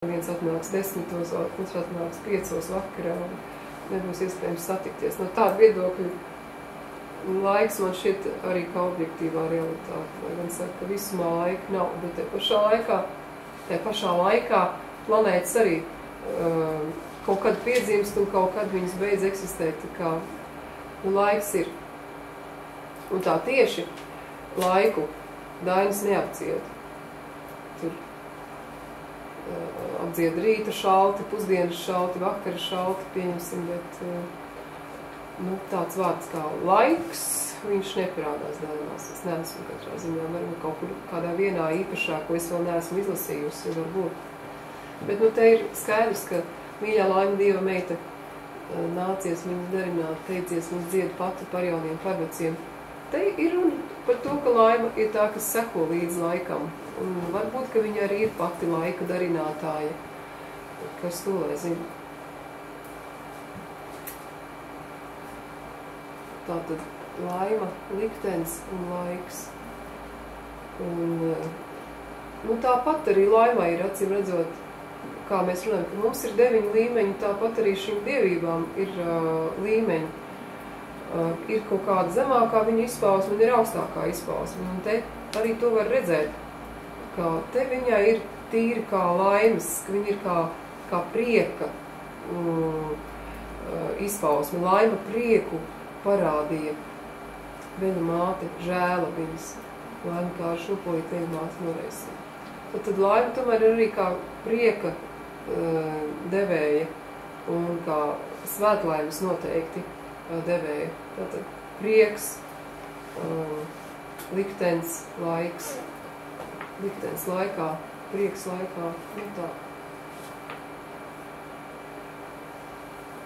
viens atnāks 10, otrs atnāks 5 vakarā, un nebūs iespējams satikties. No tāda viedokļa laiks man šķiet arī kā objektīvā realitāte. Lai gan saka, ka visumā laika nav, bet te pašā laikā planētas arī kaut kad piedzimst un kaut kad viņas beidz eksistēt, tā kā laiks ir. Un tā tieši laiku Dainis neapdzied. Tur apdzied rīta šalti, pusdienas šalti, vakara šalti, pieņemsim, bet tāds vārds kā laiks, viņš neparādās Dainās. Es neesmu katrā ziņā, varbūt kaut kur kādā vienā īpašā, ko es vēl neesmu izlasījusi, varbūt. Bet te ir skaidrs, ka mīļā Laima Dieva meita nācies viņas darināt, teicies viņas dzied pati par jauniem parveciem. Te ir runa par to, ka Laima ir tā, kas seko līdz laikam. Un varbūt, ka viņa arī ir pati laika darinātāja. Kas to lai zina? Tātad Laima, liktenis un laiks. Un tāpat arī Laimai ir, acīm redzot, kā mēs runājam, ka mums ir 9 līmeņi, tāpat arī šīm dievībām ir līmeņi. Ir kaut kāda zemākā viņa izpausme un ir augstākā izpausme. Un te arī to var redzēt, ka te viņai ir tīri kā laimes, ka viņa ir kā prieka izpausme. Laima prieku parādīja viņa māte, žēla viņas. Laima kā ar šupoju tevi māte noreisīja. Tad Laima tomēr ir arī kā prieka devēja un kā svētlaimes noteikti devēja. Tātad prieks, liktenis, laiks, liktenis laikā, prieks laikā, tā.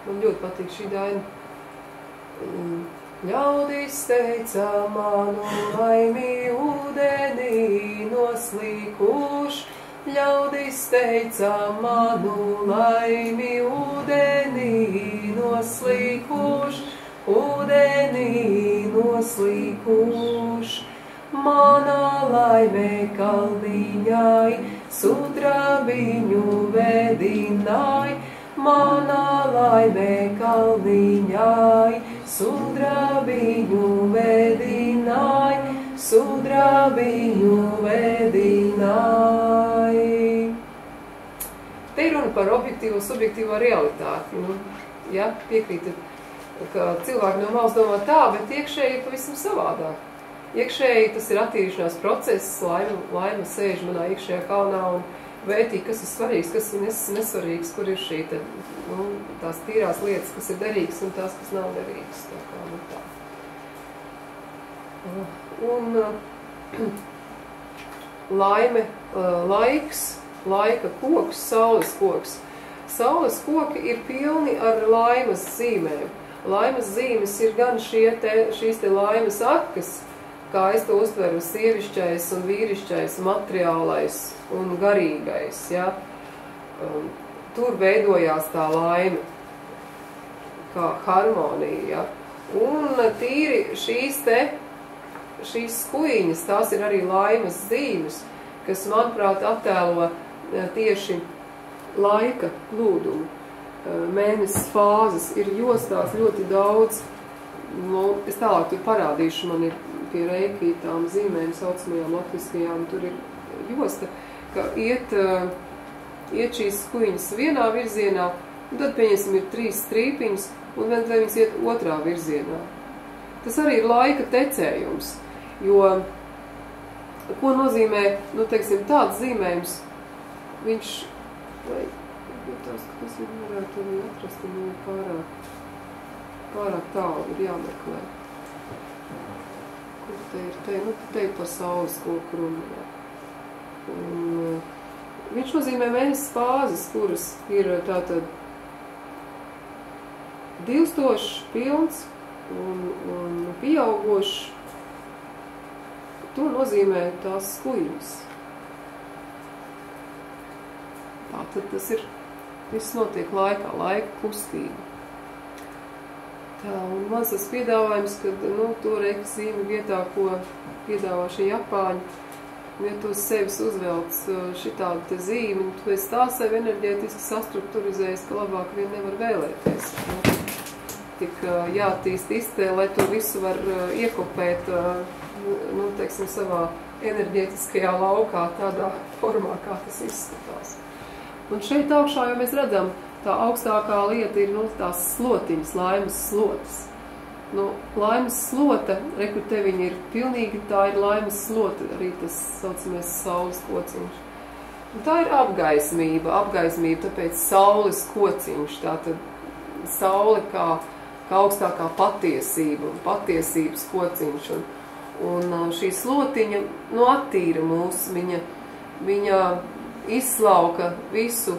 Man ļoti patīk šī daina. Ļaudis teica manu laimi ūdenī noslīkuš, ļaudis teica manu laimi ūdenī noslīkuš, ūdenī noslīkuš. Mana laime kalniņai, sudrabiņu vedināj, mana laime kalniņai, sudrabiņu vedināj, sudrabiņu vedināj. Te ir runa par objektīvo, subjektīvo realitāti. Ja, piekrītat, ka cilvēki no malas domā tā, bet iekšēji ir pavisam savādāk. Iekšēji tas ir attīrīšanās process, Laima sēž manā iekšējā kalnā un vērtī, kas ir svarīgs, kas ir nesvarīgs, kur ir šī tās tīrās lietas, kas ir derīgas un tās, kas nav derīgas. Un Laime, laiks, laika koks, saules koks. Saules koki ir pilni ar laimas zīmēm. Laimas zīmes ir gan šīs te laimas akas, kā es to uztveru, sievišķais un vīrišķais, materiālais un garīgais. Ja? Tur veidojās tā laime, kā harmonija. Ja? Un tīri šīs skuiņas, tās ir arī laimas zīmes, kas, manuprāt, attēlo tieši laika plūdumu. Mēnesis fāzes ir jostās ļoti daudz. Es tālāk tur parādīšu, man ir pie reiki tām zīmēm saucamajām latviskajām, tur ir josta, ka iet šīs skuiņas vienā virzienā, un tad, pieņemsim, ir 3 strīpiņas, un vēl viņas iet otrā virzienā. Tas arī ir laika tecējums, jo, ko nozīmē, teiksim, tāds zīmējums, viņš, tas varētu arī atrast, un pārāk tālu ir jāmeklē. Kur te ir? Te ir par saules koku runa. Viņš nozīmē mēnesis fāzes, kuras ir tātad dilstošs, pilns un pieaugošs. To nozīmē tās skuiņas. Tātad tas ir, viss notiek laikā, laika kustība. Tā, un mans tas piedāvājums, kad to reikas zīmi vietā, ko piedāvā šie Japāņi, ja tu uz sevis uzvelc šitādu te zīmi, tu esi tā sevi enerģētiski sastrukturizējis, ka labāk vien nevar vēlēties. Tik jātīst iztēle, lai to visu var iekopēt, teiksim, savā enerģētiskajā laukā, tādā formā, kā tas izskatās. Un šeit augšā jau mēs redzam, tā augstākā lieta ir, tās slotiņas, laimes slotas. Laimes slota, rekur te viņa ir pilnīgi, tā ir laimes slota, arī tas saucamies saules kociņš. Un tā ir apgaismība, tāpēc saules kociņš, tātad saule kā augstākā patiesība, patiesības kociņš. Un šī slotiņa, attīra mūs, viņa izslauka visu,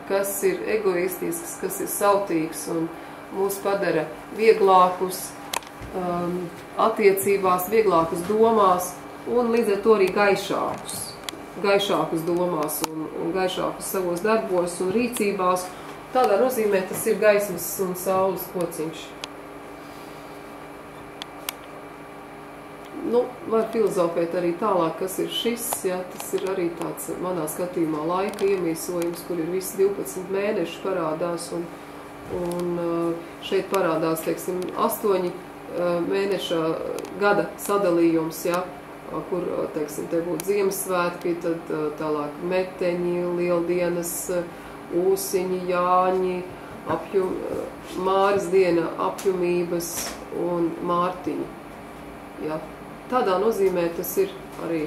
kas ir egoistisks, kas ir sautīgs un mūs padara vieglākus attiecībās, vieglākus domās un līdz ar to arī gaišākus domās un gaišākus savos darbos un rīcībās. Tādā nozīmē tas ir gaismas un saules kociņš. Var filozofēt arī tālāk, kas ir šis, tas ir arī tāds manā skatījumā laika iemīsojums, kur ir visi 12 mēneši parādās un šeit parādās, teiksim, 8 mēneša gada sadalījums, kur, teiksim, te būtu Ziemassvētki, tad tālāk meteņi, lieldienas, ūsiņi, jāņi, Māras diena, apjumības un mārtiņi. Tādā nozīmē tas ir arī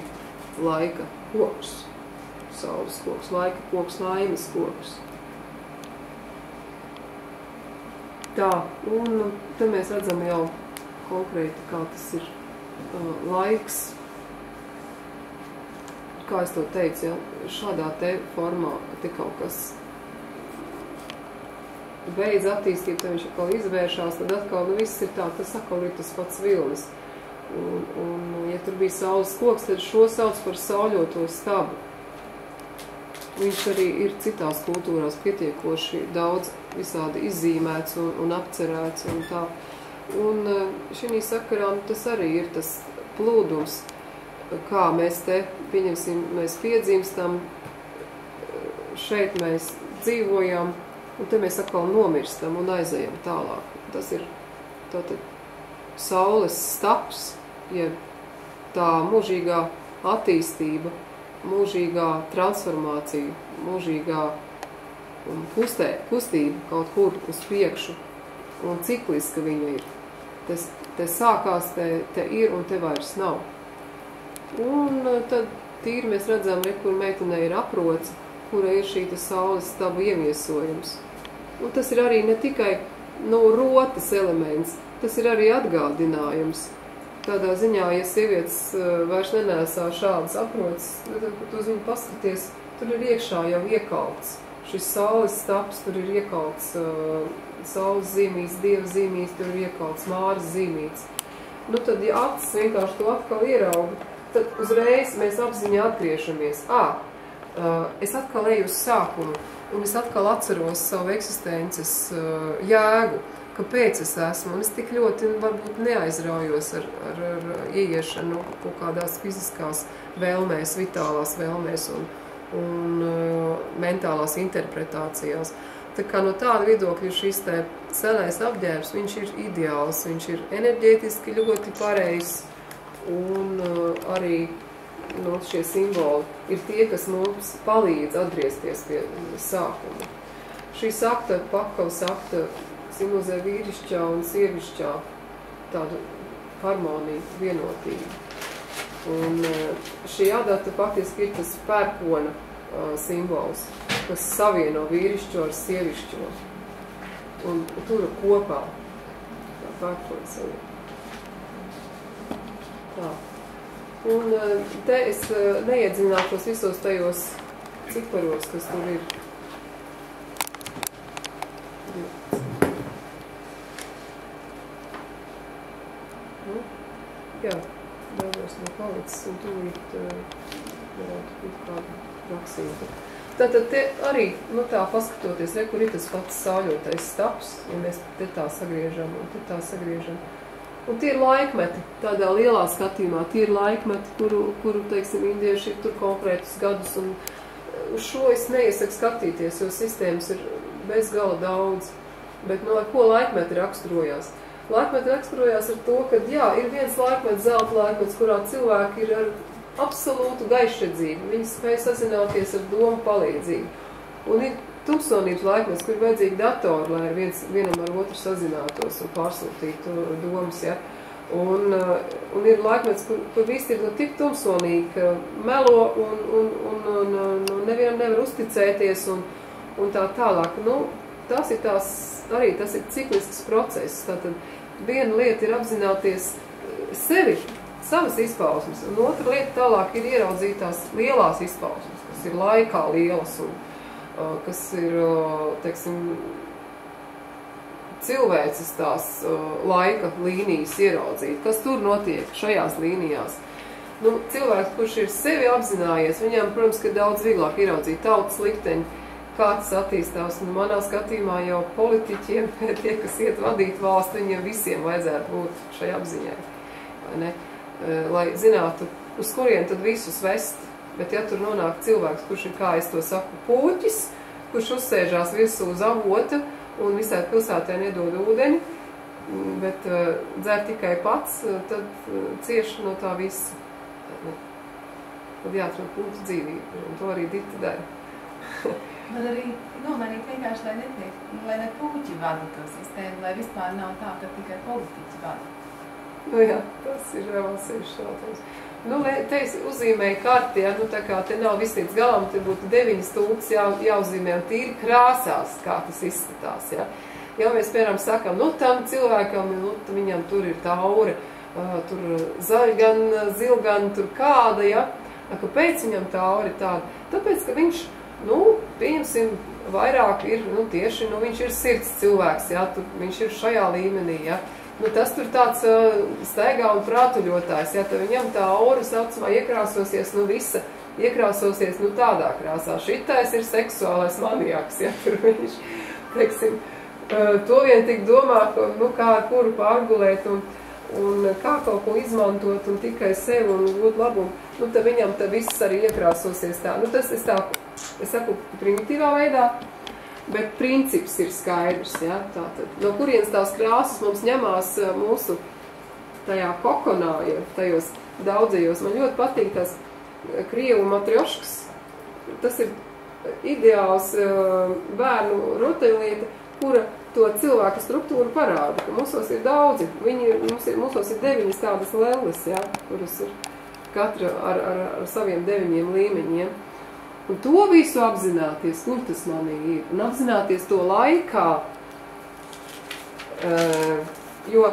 laika koks, saules koks, laika koks, laimes koks. Tā, un te mēs redzam jau konkrēti, kā tas ir laiks. Kā es to teicu, šādā te formā te kaut kas beidz attīstību, tad viņš atkal izvēršās, tad atkal viss ir tā, tas atkal ir tas pats vilnis. Un ja tur bija saules koks, tad šo sauc par sauļoto stabu. Viņš arī ir citās kultūrās pietiekoši daudz visādi izzīmēts un apcerēts un tā. Un šī sakarā tas arī ir tas plūdums, kā mēs te, pieņemsim, mēs piedzimstam, šeit mēs dzīvojam, un te mēs atkal nomirstam un aizejam tālāk. Tas ir tātad saules stabs, jeb tā mūžīgā attīstība, mūžīgā transformācija, mūžīgā kustība kaut kur uz priekšu un cikliska viņa ir. Te sākās, te ir un te vairs nav. Un tad tīri mēs redzam, kur meitenei ir aproce, kura ir šī saules stabu iemiesojums. Un tas ir arī ne tikai rotas elements, tas ir arī atgādinājums. Tādā ziņā, ja sievietes vairs nenēsā šādas aproces, tad, kad uz viņu paskaties, tur ir iekšā jau iekalts. Šis saules stabs, tur ir iekalts saules zīmīts, dieva zīmīts, tur ir iekalts Māras zīmīts. Tad, ja acis vienkārši to atkal ierauga, tad uzreiz mēs apziņā atgriežamies. Es atkal eju uz sākumu, un es atkal atceros savu eksistences jēgu. Kāpēc es esmu, un es tik ļoti varbūt neaizraujos ar ieiešanu kaut kādās fiziskās vēlmēs, vitālās vēlmēs un mentālās interpretācijās. Tā kā no tāda viedokļa šis te senais apģērbs, viņš ir ideāls, viņš ir enerģētiski ļoti pareizs, un arī šie simboli ir tie, kas mums palīdz atgriezties pie sākuma. Šīs akta, pakavas akta, simbolizē vīrišķā un sievišķā tādu harmoniju, vienotību. Un šī adata faktiski ir tas pērkona simbols, kas savieno vīrišķo ar sievišķo un tura kopā. Tā pērkona savieno. Tā. Un te es neiedziļināšos visos tajos ciparos, kas tur ir. Jā, daudz no palicis, un tūlīt varētu būt kāda raksīta. Tātad te arī, tā paskatoties, kur ir tas pats sauļotais stabs, ja mēs te tā sagriežam un te tā sagriežam. Un tie ir laikmeti, tādā lielā skatījumā, tie ir laikmeti, kuru teiksim, indieši ir tur konkrētus gadus, un uz šo es neiesaku skatīties, jo sistēmas ir bezgala daudz. Bet no ar ko laikmeti raksturojās? Laikmeti raksturojās ar to, ka jā, ir viens laikmets, zelta laikmets, kurā cilvēki ir ar absolūtu gaišredzību. Viņi spēj sazināties ar domu palīdzību. Un ir tumsonības laikmets, kur ir vajadzīgi datori, lai vienam ar otru sazinātos un pārsūtītu domas. Ja? Un ir laikmets, kur visi ir tik tumsonīgi, ka melo un nevienam nevar uzticēties un tā tālāk. Nu, tas ir ciklisks process. Tātad viena lieta ir apzināties sevi, savas izpausmes, un otra lieta tālāk ir ieraudzīt tās lielās izpausmes, kas ir laikā lielas un kas ir, teiksim, cilvēces tās laika līnijas ieraudzīt, kas tur notiek šajās līnijās. Nu, cilvēks, kurš ir sevi apzinājies, viņam, protams, ka daudz vieglāk ieraudzīt tautas likteņi, kā tas attīstās. Un manā skatījumā jau politiķiem, tie, kas iet vadīt valsti, viņiem visiem vajadzētu būt šai apziņai. Vai ne? Lai zinātu, uz kurien tad visus vest. Bet ja tur nonāk cilvēks, kurš ir, kā es to saku, puķis, kurš uzsēžās virsū uz avota un visai pilsētē nedod ūdeni, bet dzer tikai pats, tad cieši no tā visa. Tad jāatrod punktu dzīvību, un to arī Dita dara. Man arī nomainīt vienkārši, lai ne puķi vada to sistēmu, lai vispār nav tā, ka tikai politiķi vada. Nu jā, tas ir vēl sevišķi jautājums. Nu, te es uzzīmēju karti, ja, nu tā kā te nav viss līdz galam, te būtu 9 stūks jāuzzīmē un tīri krāsās, kā tas izskatās, ja. Ja mēs, piemēram, sakam, nu tam cilvēkam, nu viņam tur ir taure, tur zaļgan, zilgan, tur kāda, ja. Kāpēc viņam taure tāda? Tāpēc, ka viņš, nu, pieņemsim, vairāk ir, nu, tieši, nu, viņš ir sirds cilvēks, ja, tur viņš ir šajā līmenī, ja. Nu, tas tur tāds staigā un prātuļotājs, ja, tad viņam tā aura saucamā iekrāsosies, nu, visa iekrāsosies, nu, tādā krāsā. Šitais ir seksuālais maniaks, ja, tur viņš, teiksim, to vien tik domā, nu, kā ar kuru pārgulēt un kā kaut ko izmantot un tikai sev un būt labumu, nu, tad viņam tad viss arī iekrāsosies tā. Nu, tas es saku primitīvā veidā, bet princips ir skaidrs, ja, tātad. No kurienes tās krāsas mums ņemās mūsu tajā kokonā, ja, tajos daudzajos. Man ļoti patīk tās krievu matrioškas. Tas ir ideāls bērnu rotaļlieta, kura to cilvēku struktūru parāda, ka mūsos ir daudzi. Mūsos ir 9 tādas lelles, ja, kuras ir katra ar saviem 9 līmeņiem. Un to visu apzināties, kur tas manī ir, un apzināties to laikā, jo,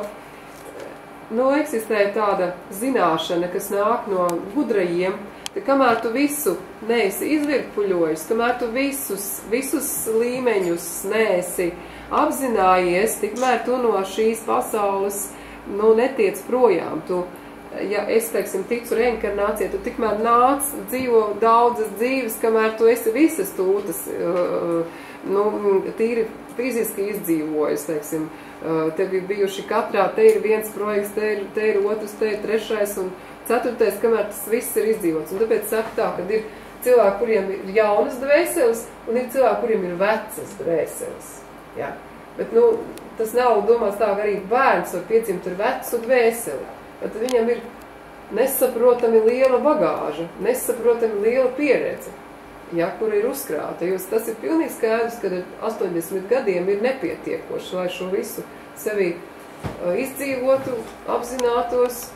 nu, eksistē tāda zināšana, kas nāk no gudrajiem, ka kamēr tu visu neesi izvirpuļojis, kamēr tu visus līmeņus neesi apzinājies, tikmēr tu no šīs pasaules, nu, netiec projām, ja es, teiksim, ticu reinkarnācijai, tu tikmēr nāc, dzīvo daudzas dzīves, kamēr tu esi visas tūtas, nu, tīri fiziski izdzīvojas, teiksim, tev ir bijuši katrā, te ir viens projekts, te ir otrs, te ir trešais un ceturtais, kamēr tas viss ir izdzīvots. Un tāpēc saka tā, ka ir cilvēki, kuriem ir jaunas dvēseles, un ir cilvēki, kuriem ir vecas dvēseles, ja. Bet, nu, tas nav domāts tā, ka arī bērns var piedzimt ar vecu dvēseli. Tad viņam ir nesaprotami liela bagāža, nesaprotami liela pieredze, ja, kur ir uzkrāta. Jo tas ir pilnīgi skaidrs, ka 80 gadiem ir nepietiekoši, lai šo visu sevi izdzīvotu, apzinātos,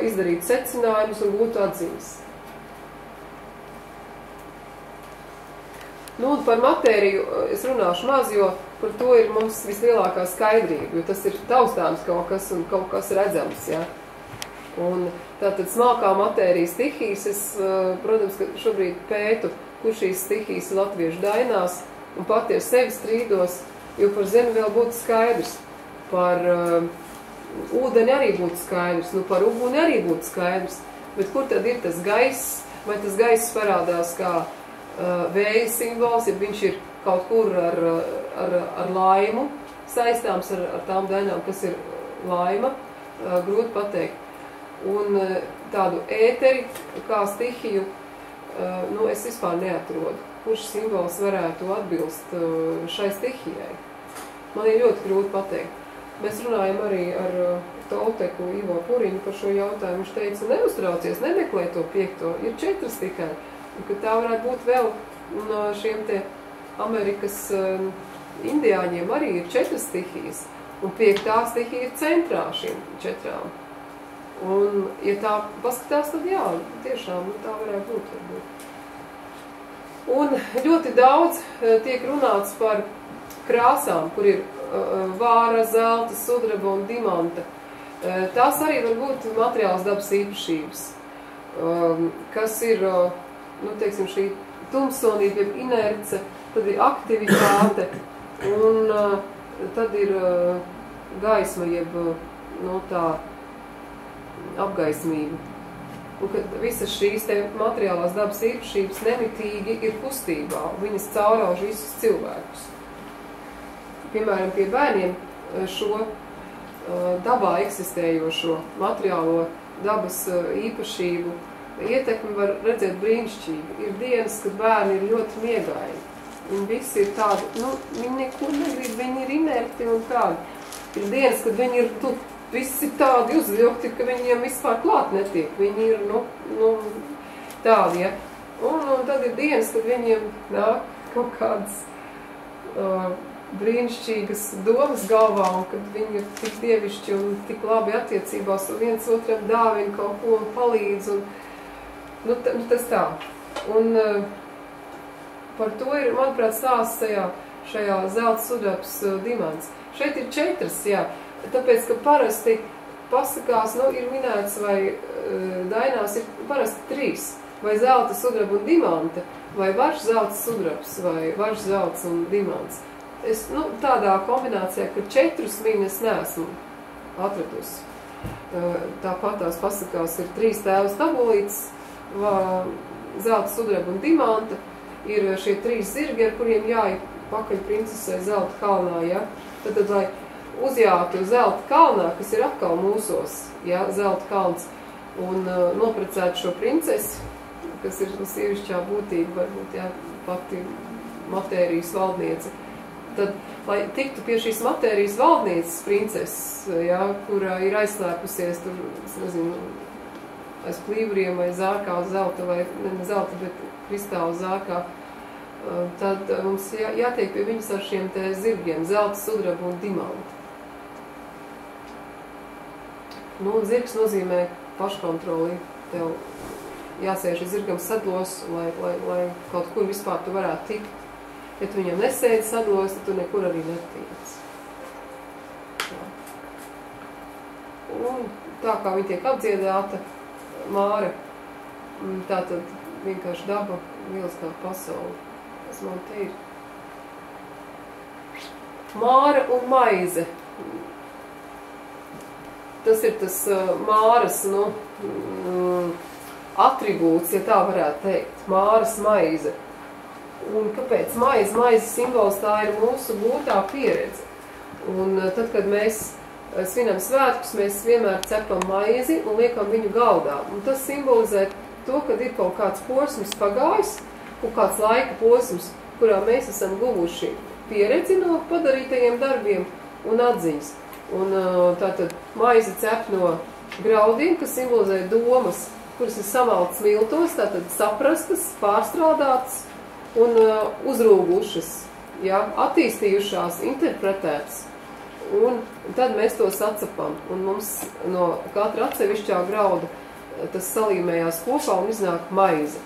izdarītu secinājumus un būtu atziņas. Nu, un par matēriju es runāšu maz, jo par to ir mums vislielākā skaidrība, jo tas ir taustāms kaut kas un kaut kas redzams, ja. Un tātad smalkā matērijas stihijas, es, protams, ka šobrīd pētu, kur šīs stihijas latviešu dainās, un pati ar sevi strīdos, jo par zemi vēl būtu skaidrs, par ūdeni arī būtu skaidrs, nu par uguni arī būtu skaidrs, bet kur tad ir tas gaiss, vai tas gaiss parādās kā vēja simbols, ja viņš ir kaut kur ar laimu saistāms ar tām dainām, kas ir laima, grūti pateikt. Un tādu ēteri kā stihiju, nu, es vispār neatrodu, kurš simbols varētu atbilst šai stihijai. Man ir ļoti grūti pateikt. Mēs runājam arī ar Tolteku Ivo Puriņu par šo jautājumu. Viņš teica, neuztraucies, nemeklē to 5. Ir 4 tikai. Un, ka tā varētu būt vēl no šiem te Amerikas indiāņiem arī ir 4 stihijas. Un 5. stihija ir centrā šīm 4. Un, ja tā paskatās, tad jā, tiešām tā varētu būt. Varbūt. Un ļoti daudz tiek runāts par krāsām, kur ir vāra, zelta, sudraba un dimanta. Tās arī var būt materiāls dabas īpašības, kas ir, nu, teiksim, šī tumsonība, jeb inerce, tad ir aktivitāte, un tad ir gaisma, jeb, nu, tā apgaismība. Un kad visas šīs te materiālās dabas īpašības nemitīgi ir kustībā, viņas caurauž visus cilvēkus. Piemēram, pie bērniem šo dabā eksistējošo materiālo dabas īpašību ietekmi var redzēt brīnišķīgi. Ir dienas, kad bērni ir ļoti miegaini. Viņi visi ir tādi, nu, viņi neko negrib, viņi ir inerti un tādi. Ir dienas, kad viņi ir, tu, visi ir tādi uzvilkti, ka viņiem vispār klāt netiek. Viņi ir, nu tādi, ja. Un tad ir dienas, kad viņiem nāk kaut kādas brīnišķīgas domas galvā, un kad viņi ir tik dievišķi un tik labi attiecībās, un viens otram dāvina kaut ko un palīdz, un nu, tas tā. Un par to ir, manuprāt, stāsts šajā zelta sudrabs dimants. Šeit ir 4, jā, tāpēc, ka parasti pasakās, nu, ir minēts vai dainās ir parasti 3, vai zelta sudraba un dimanta, vai varš zelta sudrabs, vai varš zelts un dimants. Es, nu, tādā kombinācijā, ka 4 viņas neesmu atradusi. Tāpat tās pasakās ir 3 tēvas tabulītes, zelta sudraba un dimanta, ir šie 3 zirgi, ar kuriem jāiet pakaļ princesei zelta kalnā, ja? Tad, lai uzjātu zelta kalnā, kas ir atkal mūsos, ja, zelta kalns, un noprecētu šo princesi, kas ir sievišķā būtība, varbūt, ja, pati matērijas valdniece, tad, lai tiktu pie šīs matērijas valdnieces princeses, ja, kura ir aizslēpusies tur, es nezinu, aiz plīvriem vai zārkā zelta, vai ne zelta, bet kristāla zārkā, tad mums jātiek pie viņas ar šiem te zirgiem, zelta, sudraba un dimanta. Nu, zirgs nozīmē paškontroli, tev jāsēž zirgam sadlos, lai kaut kur vispār tu varētu tikt. Ja tu viņam nesēdi sadlos, tad tu nekur arī netiec. Un tā kā viņa tiek apdziedāta, Māra, tā tad vienkārši daba lieliskā pasaule. Tas man te ir. Māra un maize. Tas ir tas Māras, nu, atribūts, ja tā varētu teikt. Māras maize. Un kāpēc maize? Maize simbols tā ir mūsu gūtā pieredze. Un tad, kad mēs svinam svētkus, mēs vienmēr cepam maizi un liekam viņu galdā. Un tas simbolizē to, kad ir kaut kāds posms pagājis, kaut kāds laika posms, kurā mēs esam guvuši pieredzi no padarītajiem darbiem un atziņas. Un tātad maize cep no graudiem, kas simbolizē domas, kuras ir samaltas miltos, tātad saprastas, pārstrādātas, un uzrūgušas, ja, attīstījušās, interpretētas, un tad mēs tos atcepam, un mums no katra atsevišķā grauda tas salīmējās kopā un iznāk maize.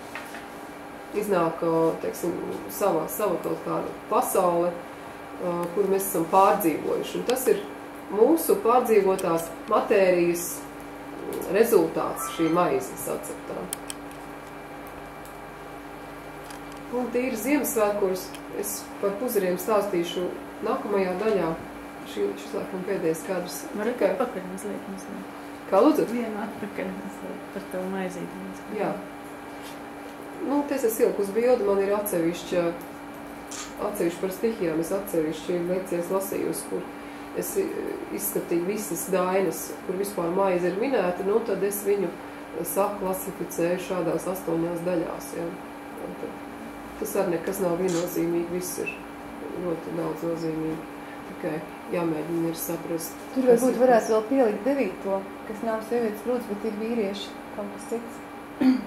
Iznāk, teiksim, sava kaut kāda pasaule, kur mēs esam pārdzīvojuši, un tas ir mūsu pārdzīvotās matērijas rezultāts, šī maize saceptā. Un tīri Ziemassvētkos es par puzariem stāstīšu nākamajā daļā. Šis laikam pēdējais kadrs. Varat atpakaļ mazliet. Kā lūdzu? Vienu atpakaļ mazliet par to maizīti. Jā. Nu, te es ieliku uz bildi, man ir atsevišķi par stihijām, es atsevišķi lekcijas lasījusi, kur es izskatīju visas dainas, kur vispār maize ir minēta, nu tad es viņu saklasificēju šādās 8 daļās. Ja. Tas arī nekas nav viennozīmīgi, viss ir ļoti daudz nozīmīgi. Tikai jāmēģina ir saprast. Tur varbūt varētu vēl pielikt 9, kas nav sievietes grūts, bet ir vīrieši kaut kas cits.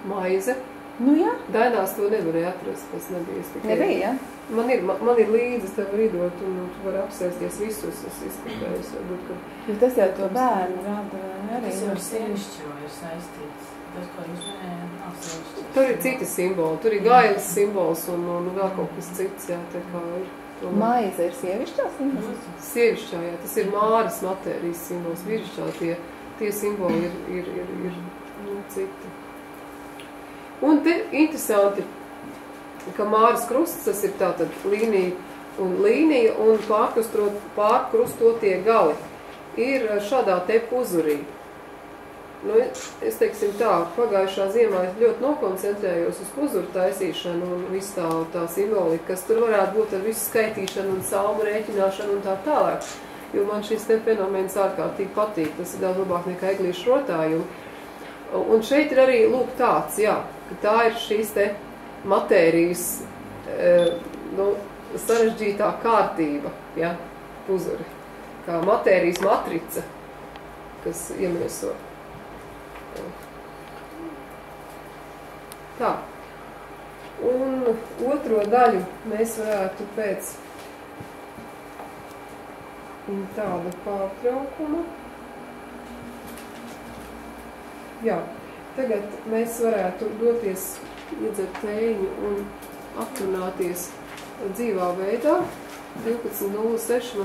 Maize. Nu jā. Dainās to nevarēja atrast, tas nebija. Nebija, ja? Man ir līdzi, tev var idot, un tu vari apsēsties visus, es izskatējos, varbūt, ka... Jo tas jau to bērnu rada arī. Tas jau ar sievišķo ir saistīts. Tas, ko jūs manējāt, nav sievišķo. Tur ir citi simboli, tur ir gailes simbols un vēl kaut kas cits, jā, tā kā ir. Maize ir sievišķā simbols? Sievišķā, jā, tas ir Māras matērijas simbols, vīrišķā tie simboli ir citi. Un te interesanti, ka Māras krusts, tas ir tātad līnija un pārkrustotie gali ir šādā te puzurī. Nu, es teiksim tā, pagājušā ziemā es ļoti nokoncentrējos uz puzuru taisīšanu un visu tā simbolika, kas tur varētu būt ar visu skaitīšanu un salmu rēķināšanu un tā tālāk. Jo man šis te fenomens ārkārtīgi patīk, tas ir daudz labāk nekā eglīšu rotājumi. Un šeit ir arī lūk tāds, jā, ka tā ir šīs te matērijas sarežģītā kārtība, ja, puzuri, kā matērijas matrica, kas iemieso. Tā. Un otro daļu mēs varētu pēc tāda pārtraukuma. Jā, tagad mēs varētu doties iedzert tēju un aprunāties dzīvā veidā. 12.06.